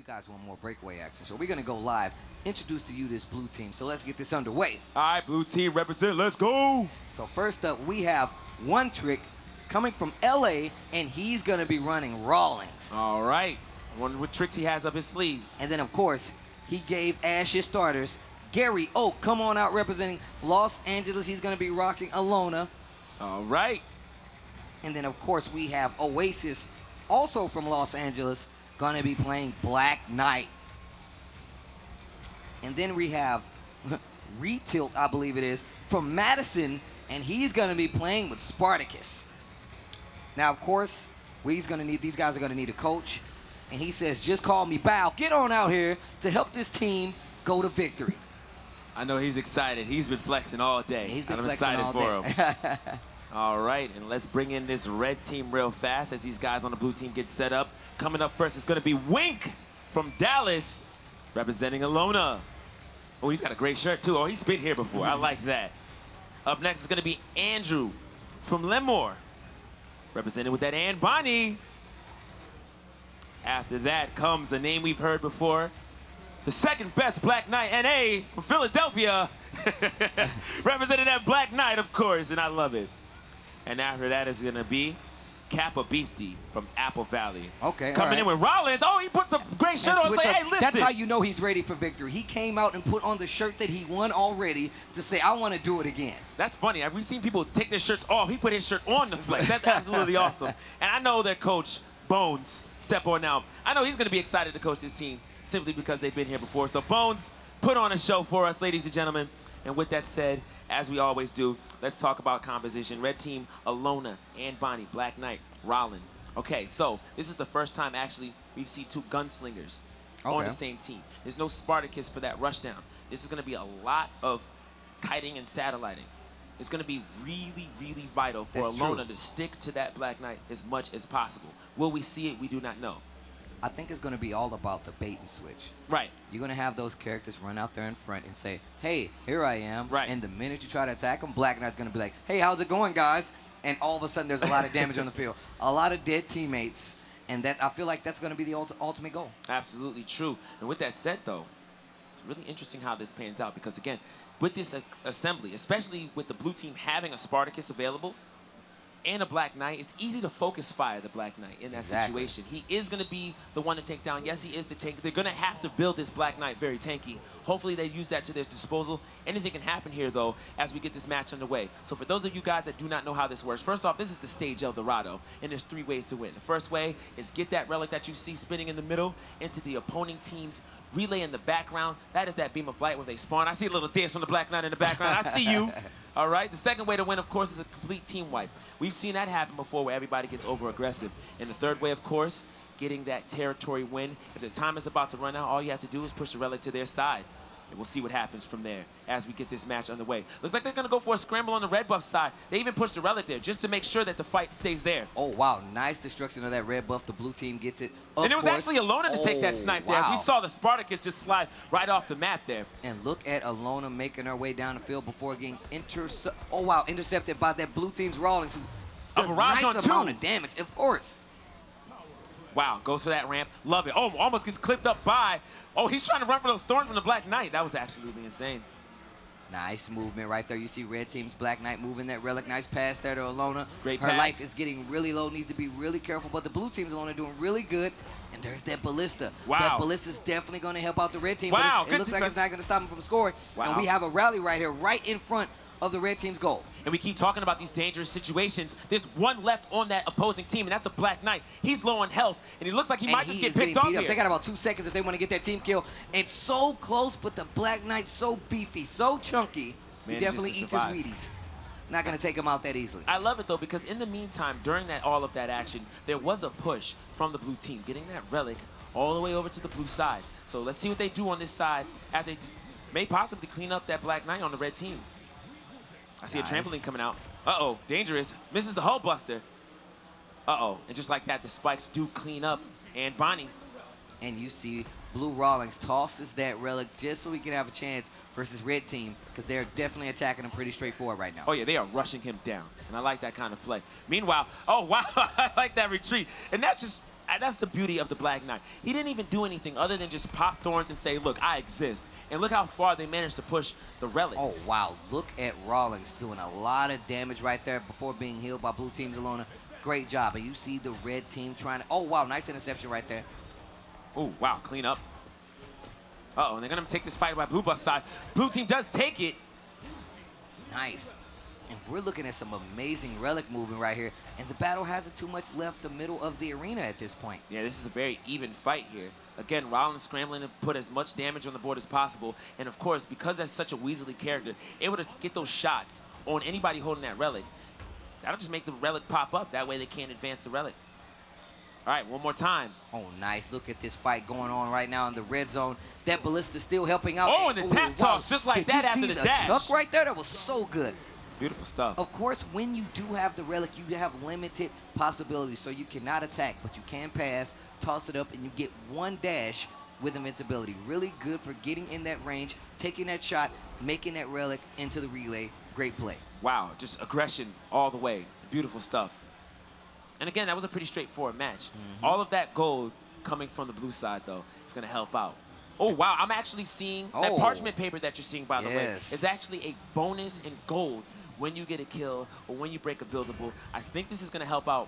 guys want more breakaway action, so we're going to go live, introduce to you this blue team. So let's get this underway. All right, blue team represent, let's go. So first up, we have onetrick coming from LA, and he's going to be running Rawlings. All right, I wonder what tricks he has up his sleeve. And then, of course, he gave Ash his starters. Gary Oak, come on out representing Los Angeles. He's going to be rocking Alona. All right. And then, of course, we have Oasis, also from Los Angeles, going to be playing Black Knight. And then we have Retilt, I believe it is, from Madison, and he's going to be playing with Spartacus. Now, of course, these guys are going to need a coach. And he says, just call me Bow. Get on out here to help this team go to victory. I know he's excited. He's been flexing all day. He's been I'm flexing excited all for day. him. All right, and let's bring in this red team real fast as these guys on the blue team get set up. Coming up first is going to be Wink from Dallas, representing Alona. Oh, he's got a great shirt, too. Oh, he's been here before. I like that. Up next is going to be Andrew from Lemore, representing with that and Bonnie. After that comes a name we've heard before, the second best BestBlackKnightNA from Philadelphia, representing that Black Knight, of course, and I love it. And after that is going to be KappaBeasty from Apple Valley. Okay, coming in with Rollins. Oh, he puts a great shirt on. Say, hey, listen. That's how you know he's ready for victory. He came out and put on the shirt that he won already to say, I want to do it again. That's funny. We've seen people take their shirts off. He put his shirt on the flex. That's absolutely awesome. And I know that Coach Bones, step on now. I know he's going to be excited to coach this team simply because they've been here before. So Bones, put on a show for us, ladies and gentlemen. And with that said, as we always do, let's talk about composition. Red team, Alona and Bonnie, Black Knight, Rollins. Okay, so this is the first time actually we've seen two gunslingers on the same team. There's no Spartacus for that rushdown. This is going to be a lot of kiting and satelliting. It's going to be really, really vital for Alona to stick to that Black Knight as much as possible. Will we see it? We do not know. I think it's going to be all about the bait and switch. Right. You're going to have those characters run out there in front and say, hey, here I am. Right. And the minute you try to attack them, Black Knight's going to be like, hey, how's it going, guys? And all of a sudden, there's a lot of damage on the field. A lot of dead teammates. And that I feel like that's going to be the ultimate goal. Absolutely true. And with that said, though, it's really interesting how this pans out. Because, again, with this assembly, especially with the blue team having a Spartacus available, and a Black Knight, it's easy to focus fire the Black Knight in that situation. He is going to be the one to take down. Yes, he is the tank. They're going to have to build this Black Knight very tanky. Hopefully they use that to their disposal. Anything can happen here, though, as we get this match underway. So for those of you guys that do not know how this works, first off, this is the stage El Dorado, and there's 3 ways to win. The first way is get that relic that you see spinning in the middle into the opposing team's relay in the background. That is that beam of light where they spawn. I see a little dance from the Black Knight in the background. I see you. All right, the second way to win, of course, is a complete team wipe. We've seen that happen before where everybody gets over-aggressive. And the third way, of course, getting that territory win. If the time is about to run out, all you have to do is push the relic to their side. And we'll see what happens from there as we get this match underway. Looks like they're going to go for a scramble on the red buff side. They even pushed the relic there just to make sure that the fight stays there. Oh, wow. Nice destruction of that red buff. The blue team gets it. And it was actually Alona to take that snipe there. As we saw the Spartacus just slide right off the map there. And look at Alona making her way down the field before getting intercepted by that blue team's Rawlings, who does a nice amount of damage, of course. Wow, goes for that ramp. Love it. Oh, almost gets clipped up by. Oh, he's trying to run for those thorns from the Black Knight. That was absolutely insane. Nice movement right there. You see red team's Black Knight moving that relic. Nice pass there to Alona. Great Her pass. life is getting really low. Needs to be really careful. But the blue team's Alona doing really good. And there's that ballista. Wow. That ballista's definitely going to help out the red team. Wow. But it looks like it's not going to stop him from scoring. Wow. And we have a rally right here, right in front of the red team's goal. And we keep talking about these dangerous situations. There's one left on that opposing team, and that's a Black Knight. He's low on health, and he looks like he might just get picked off here. They got about 2 seconds if they want to get that team kill. It's so close, but the Black Knight's so beefy, so chunky. He definitely eats his Wheaties. Not going to take him out that easily. I love it, though, because in the meantime, during all of that action, there was a push from the blue team, getting that relic all the way over to the blue side. So let's see what they do on this side as they may possibly clean up that Black Knight on the red team. I see a trampoline coming out. Uh-oh, dangerous. Misses the hull buster. Uh-oh, and just like that, the spikes do clean up. And Bonnie. And you see Blue Rawlings tosses that relic just so he can have a chance versus red team, because they're definitely attacking him pretty straightforward right now. Oh, yeah, they are rushing him down, and I like that kind of play. Meanwhile, oh, wow, I like that retreat. And that's just that's the beauty of the Black Knight. He didn't even do anything other than just pop thorns and say, look, I exist. And look how far they managed to push the Relic. Oh, wow. Look at Rawlings doing a lot of damage right there before being healed by blue team's Alona. Great job. And you see the red team trying to... Oh, wow. Nice interception right there. Oh, wow. Clean up. Uh-oh, and they're going to take this fight by blue bus side. Blue team does take it. Nice. And we're looking at some amazing Relic movement right here. And the battle hasn't too much left the middle of the arena at this point. Yeah, this is a very even fight here. Again, Rollins scrambling to put as much damage on the board as possible. And of course, because that's such a Weasley character, able to get those shots on anybody holding that Relic, that'll just make the Relic pop up. That way they can't advance the Relic. All right, one more time. Oh, nice. Look at this fight going on right now in the red zone. That Ballista still helping out. Oh, and the tap toss just like that after the dash. Chuck right there? That was so good. Beautiful stuff. Of course, when you do have the Relic, you have limited possibilities. So you cannot attack, but you can pass, toss it up, and you get one dash with invincibility. Really good for getting in that range, taking that shot, making that Relic into the relay. Great play. Wow, just aggression all the way. Beautiful stuff. And again, that was a pretty straightforward match. All of that gold coming from the blue side, though, is going to help out. Oh, wow, I'm actually seeing that parchment paper that you're seeing, by the way, is actually a bonus in gold when you get a kill or when you break a buildable. I think this is going to help out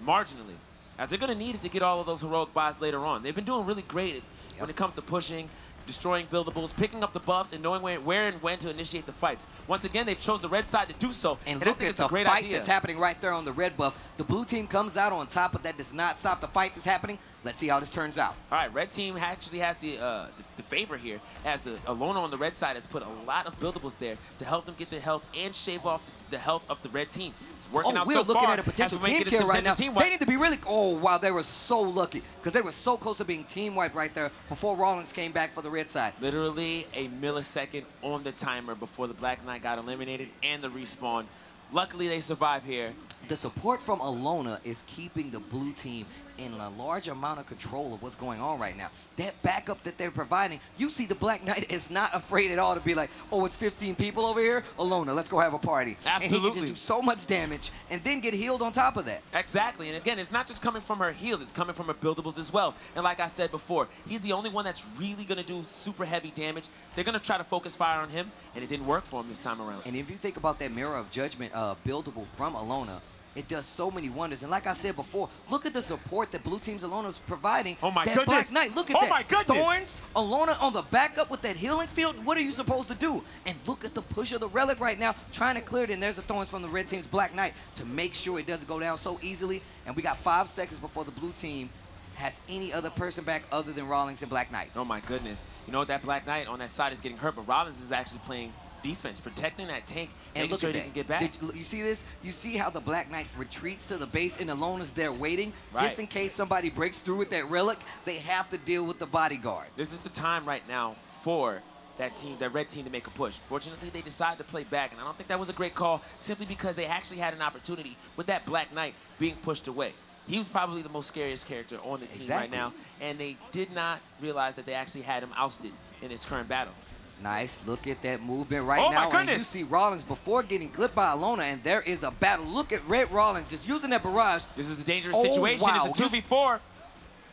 marginally, as they're going to need it to get all of those heroic buys later on. They've been doing really great when it comes to pushing, destroying buildables, picking up the buffs, and knowing where and when to initiate the fights. Once again, they've chosen the red side to do so. And look at the fight that's happening right there on the red buff. The blue team comes out on top, but that does not stop the fight that's happening. Let's see how this turns out. All right, red team actually has the favor here, as the Alona on the red side has put a lot of buildables there to help them get their health and shave off the health of the red team. It's working out so far. We're looking at a potential team kill right now. They need to be really... Oh, wow, they were so lucky, because they were so close to being team wiped right there before Rawlings came back for the red side. Literally a millisecond on the timer before the Black Knight got eliminated and the respawn. Luckily, they survive here. The support from Alona is keeping the blue team in a large amount of control of what's going on right now. That backup that they're providing, you see the Black Knight is not afraid at all to be like, oh, it's 15 people over here? Alona, let's go have a party. Absolutely. And he can just do so much damage and then get healed on top of that. Exactly. And again, it's not just coming from her heals, it's coming from her buildables as well. And like I said before, he's the only one that's really going to do super heavy damage. They're going to try to focus fire on him, and it didn't work for him this time around. And if you think about that Mirror of Judgment buildable from Alona, it does so many wonders. And like I said before, look at the support that Blue Team's Alona is providing. Oh my that goodness. Black Knight, look at that. Oh my goodness. Thorns, Alona on the backup with that healing field. What are you supposed to do? And look at the push of the Relic right now, trying to clear it. And there's the Thorns from the red team's Black Knight to make sure it doesn't go down so easily. And we got 5 seconds before the blue team has any other person back other than Rawlings and Black Knight. Oh my goodness. You know what, that Black Knight on that side is getting hurt, but Rollins is actually playing defense, protecting that tank, and making sure he can get back. You see this? You see how the Black Knight retreats to the base and Alona's there waiting? Right. Just in case somebody breaks through with that Relic, they have to deal with the bodyguard. This is the time right now for that team, that red team, to make a push. Fortunately, they decided to play back, and I don't think that was a great call, simply because they actually had an opportunity with that Black Knight being pushed away. He was probably the most scariest character on the team right now, and they did not realize that they actually had him ousted in his current battle. Nice. Look at that movement right now. My goodness. And you see Rawlings before getting clipped by Alona, and there is a battle. Look at Red Rawlings just using that barrage. This is a dangerous situation. Wow. It's a 2v4.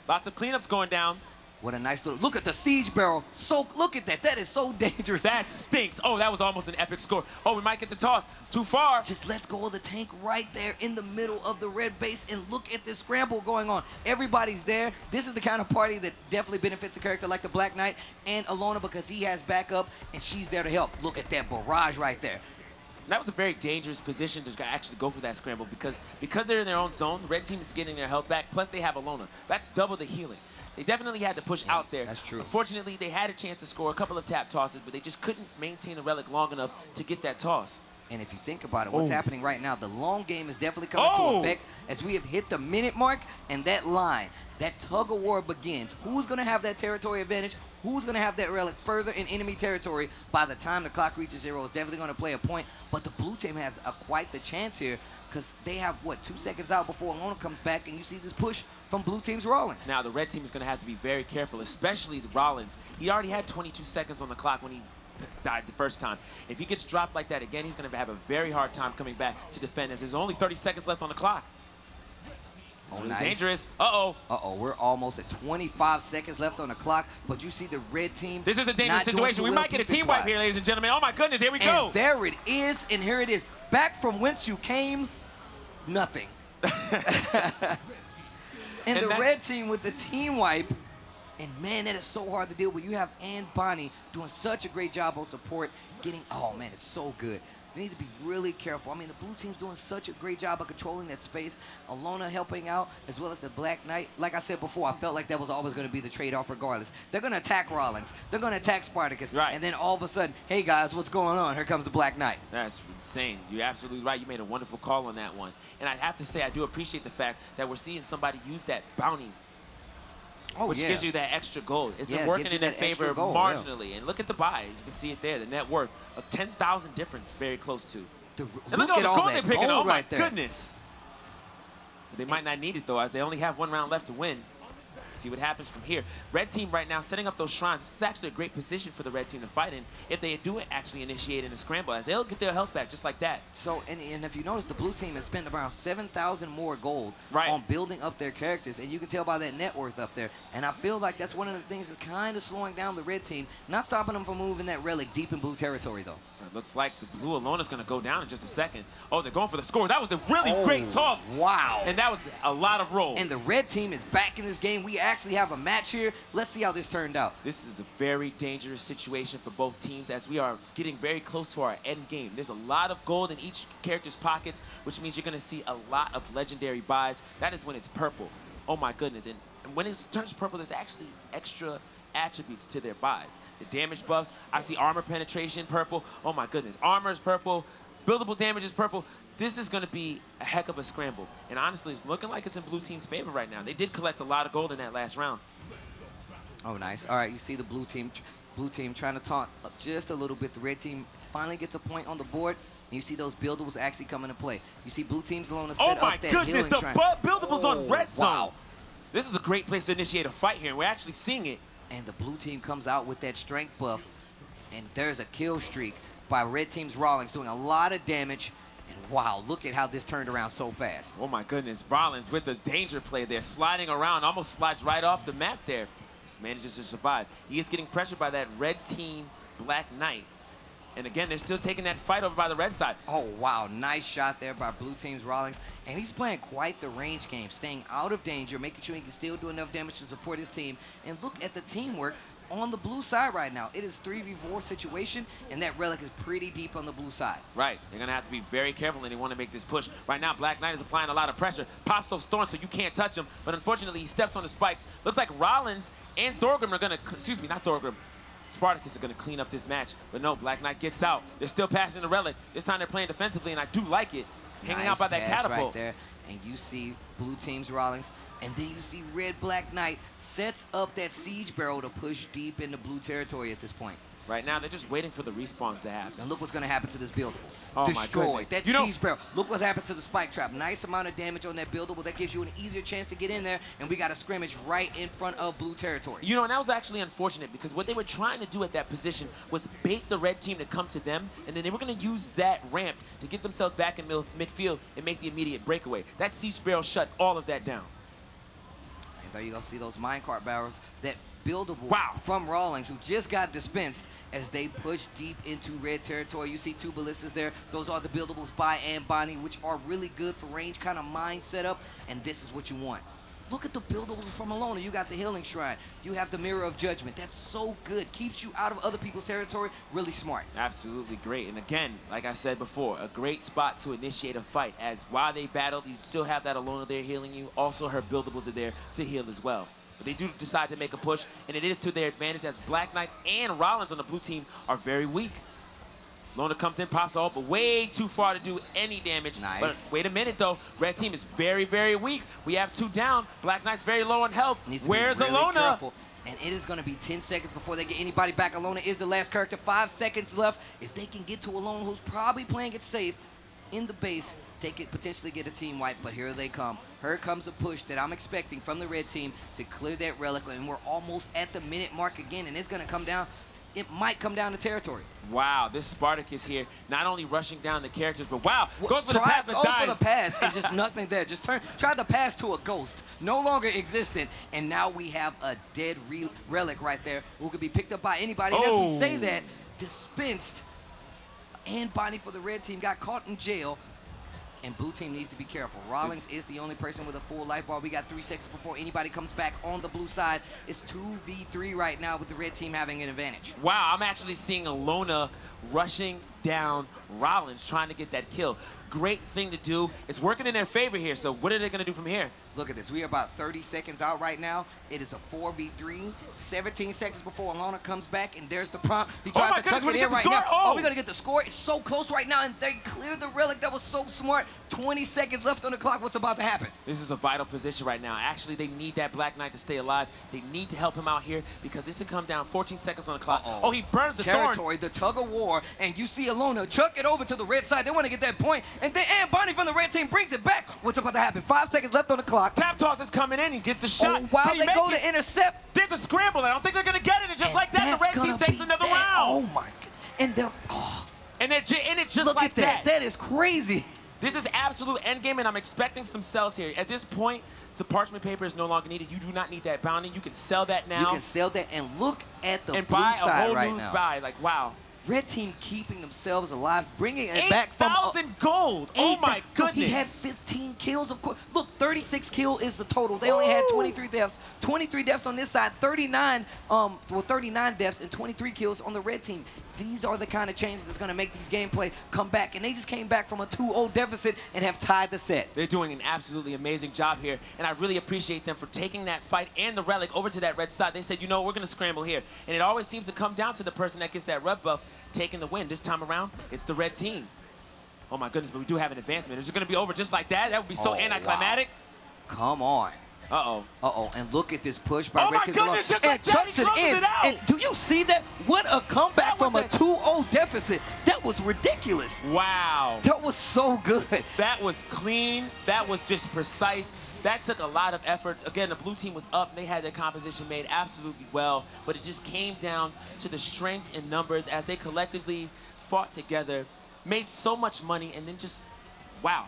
Lots of cleanups going down. What a nice little, look at the siege barrel. So, look at that. That is so dangerous. That stinks. Oh, that was almost an epic score. Oh, we might get the toss. Too far. Just lets go of the tank right there in the middle of the red base, and look at this scramble going on. Everybody's there. This is the kind of party that definitely benefits a character like the Black Knight and Alona, because he has backup and she's there to help. Look at that barrage right there. That was a very dangerous position to actually go for that scramble, because they're in their own zone, the red team is getting their health back, plus they have Alona. That's double the healing. They definitely had to push out there. That's true. Unfortunately, they had a chance to score a couple of tap tosses, but they just couldn't maintain the Relic long enough to get that toss. And if you think about it, what's happening right now, the long game is definitely coming to effect as we have hit the minute mark, and that line, that tug of war begins. Who's going to have that territory advantage? Who's going to have that Relic further in enemy territory by the time the clock reaches 0 is definitely going to play a point. But the blue team has quite the chance here, because they have, what, 2 seconds out before Alona comes back, and you see this push from blue team's Rawlings. Now, the red team is going to have to be very careful, especially the Rawlings. He already had 22 seconds on the clock when he died the first time. If he gets dropped like that again, he's going to have a very hard time coming back to defend, as there's only 30 seconds left on the clock. It's Oh, really nice. dangerous. Uh-oh. Uh-oh, we're almost at 25 seconds left on the clock, but you see the red team. This is a dangerous not doing situation. too We well might get a team wipe here, defense-wise. ladies and gentlemen. Oh my goodness, here we go. And there it is, and here it is. Back from whence you came, nothing. And the red team with the team wipe. And man, that is so hard to deal with. You have Ann Bonnie doing such a great job on support, getting, oh man, it's so good. They need to be really careful. I mean, the blue team's doing such a great job of controlling that space. Alona helping out, as well as the Black Knight. Like I said before, I felt like that was always going to be the trade-off regardless. They're going to attack Rollins. They're going to attack Spartacus. Right. And then all of a sudden, hey guys, what's going on? Here comes the Black Knight. That's insane. You're absolutely right. You made a wonderful call on that one. And I have to say, I do appreciate the fact that we're seeing somebody use that bounty, which gives you that extra gold. It's been working in their favor marginally. And look at the buy. You can see it there, the net worth of 10,000 difference, very close to. And look at all the gold they're picking. Oh my goodness. They might not need it though, as they only have 1 round left to win. See what happens from here. Red team right now setting up those shrines. This is actually a great position for the red team to fight in if they do actually initiate in a scramble, as they'll get their health back just like that. So, and if you notice, the blue team has spent around 7,000 more gold on building up their characters, and you can tell by that net worth up there. And I feel like that's one of the things that's kind of slowing down the red team, not stopping them from moving that relic deep in blue territory, though. It looks like the blue Alona's going to go down in just a second. Oh, they're going for the score. That was a really great toss. Wow. And that was a lot of roll. And the red team is back in this game. We actually have a match here. Let's see how this turned out. This is a very dangerous situation for both teams, as we are getting very close to our end game. There's a lot of gold in each character's pockets, which means you're going to see a lot of legendary buys. That is when it's purple. Oh my goodness. And when it turns purple, there's actually extra attributes to their buys. The damage buffs, I see armor penetration purple. Oh my goodness, armor is purple, buildable damage is purple. This is going to be a heck of a scramble. And honestly, it's looking like it's in blue team's favor right now. They did collect a lot of gold in that last round. Oh, nice. All right, you see the blue team trying to taunt up just a little bit. The red team finally gets a point on the board. And you see those buildables actually come into play. You see blue team's alone to set up that healing shrine. Oh my goodness, the buildables on red zone. Wow. This is a great place to initiate a fight here, and we're actually seeing it. And the blue team comes out with that strength buff. And there's a kill streak by red team's Rollins doing a lot of damage. And wow, look at how this turned around so fast. Oh my goodness, Rollins with the danger play there, sliding around, almost slides right off the map there. Just manages to survive. He is getting pressured by that red team Black Knight. And again, they're still taking that fight over by the red side. Oh, wow. Nice shot there by blue team's Rollins. And he's playing quite the range game, staying out of danger, making sure he can still do enough damage to support his team. And look at the teamwork on the blue side right now. It is 3v4 situation, and that relic is pretty deep on the blue side. Right. They're going to have to be very careful, and they want to make this push. Right now, Black Knight is applying a lot of pressure. Pops those thorns so you can't touch him. But unfortunately, he steps on the spikes. Looks like Rollins and Thorgrim are going to, excuse me, not Thorgrim. Spartacus are going to clean up this match. But no, Black Knight gets out. They're still passing the relic. This time they're playing defensively, and I do like it. Hanging out by that catapult. Right there. And you see blue team's Rollins. And then you see red Black Knight sets up that siege barrel to push deep into blue territory at this point. Right now, they're just waiting for the respawns to happen. And look what's going to happen to this buildable. Oh, destroyed. That siege barrel. Look what's happened to the spike trap. Nice amount of damage on that buildable. That gives you an easier chance to get in there. And we got a scrimmage right in front of blue territory. You know, and that was actually unfortunate because what they were trying to do at that position was bait the red team to come to them. And then they were going to use that ramp to get themselves back in midfield and make the immediate breakaway. That siege barrel shut all of that down. And there you go. See those minecart barrels. That buildable from Rollins, who just got dispensed as they push deep into red territory. You see 2 ballistas there. Those are the buildables by Ann Bonnie, which are really good for range kind of mine setup, and this is what you want. Look at the buildables from Alona. You got the healing shrine. You have the mirror of judgment. That's so good. Keeps you out of other people's territory. Really smart. Absolutely great. And again, like I said before, a great spot to initiate a fight, as while they battled, you still have that Alona there healing you. Also, her buildables are there to heal as well. But they do decide to make a push, and it is to their advantage, as Black Knight and Rollins on the blue team are very weak. Lona comes in, pops all, but way too far to do any damage. Nice. But wait a minute, though. Red team is very, very weak. We have 2 down. Black Knight's very low on health. Where's Alona? Careful. And it is going to be 10 seconds before they get anybody back. Alona is the last character. 5 seconds left. If they can get to Alona, who's probably playing it safe in the base, they could potentially get a team wipe, but here they come. Here comes a push that I'm expecting from the red team to clear that relic, and we're almost at the minute mark again, and it's going to come down it might come down to territory. Wow, this Spartacus here, not only rushing down the characters, but wow, goes for the pass, but goes dies. for the pass, and just nothing there. Just tried to pass to a ghost, no longer existent, and now we have a dead relic right there who could be picked up by anybody. And as we say that, dispensed, and Bonnie for the red team got caught in jail. And blue team needs to be careful. Rollins is the only person with a full life bar. We got 3 seconds before anybody comes back on the blue side. It's 2v3 right now with the red team having an advantage. Wow, I'm actually seeing Alona rushing down Rollins, trying to get that kill. Great thing to do. It's working in their favor here, so what are they going to do from here? Look at this. We are about 30 seconds out right now. It is a 4v3. 17 seconds before Alona comes back, and there's the prompt. He tries to tuck it in right now. Oh, we're going to get the score. It's so close right now, and they cleared the relic. That was so smart. 20 seconds left on the clock. What's about to happen? This is a vital position right now. Actually, they need that Black Knight to stay alive. They need to help him out here because this could come down 14 seconds on the clock. Oh, he burns the territory, thorns. the tug of war, and you see Alona chuck it over to the red side. They want to get that point, and Bonnie from the red team brings it back. What's about to happen? 5 seconds left on the clock. Tap toss is coming in. He gets the shot. Oh, while they go to intercept. There's a scramble. I don't think they're going to get it. And just like that, the red team takes another round. Oh, my God. And they're, and it's just look like at that. That is crazy. This is absolute endgame, and I'm expecting some sells here. At this point, the parchment paper is no longer needed. You do not need that bounty. You can sell that now. You can sell that, and look at the and blue buy side a whole right new now. buy. Like, wow. Red team keeping themselves alive, bringing it back from 8,000 gold. Oh my goodness! Look, he had 15 kills. Of course, look, 36 kill is the total. They only had 23 deaths. 23 deaths on this side. 39 deaths and 23 kills on the red team. These are the kind of changes that's going to make these gameplay come back. And they just came back from a 2-0 deficit and have tied the set. They're doing an absolutely amazing job here, and I really appreciate them for taking that fight and the relic over to that red side. They said, you know, we're going to scramble here. And it always seems to come down to the person that gets that red buff taking the win. This time around, it's the red team. Oh my goodness, but we do have an advancement. Is it going to be over just like that? That would be so anticlimactic. Wow. Come on. Uh-oh. Uh-oh, and look at this push by Oh my Retilt. goodness, just and like that, he closes it out. And do you see that? What a comeback from a 2-0 deficit. That was ridiculous. Wow. That was so good. That was clean. That was just precise. That took a lot of effort. Again, the blue team was up. They had their composition made absolutely well, but it just came down to the strength in numbers as they collectively fought together, made so much money, and then just, wow.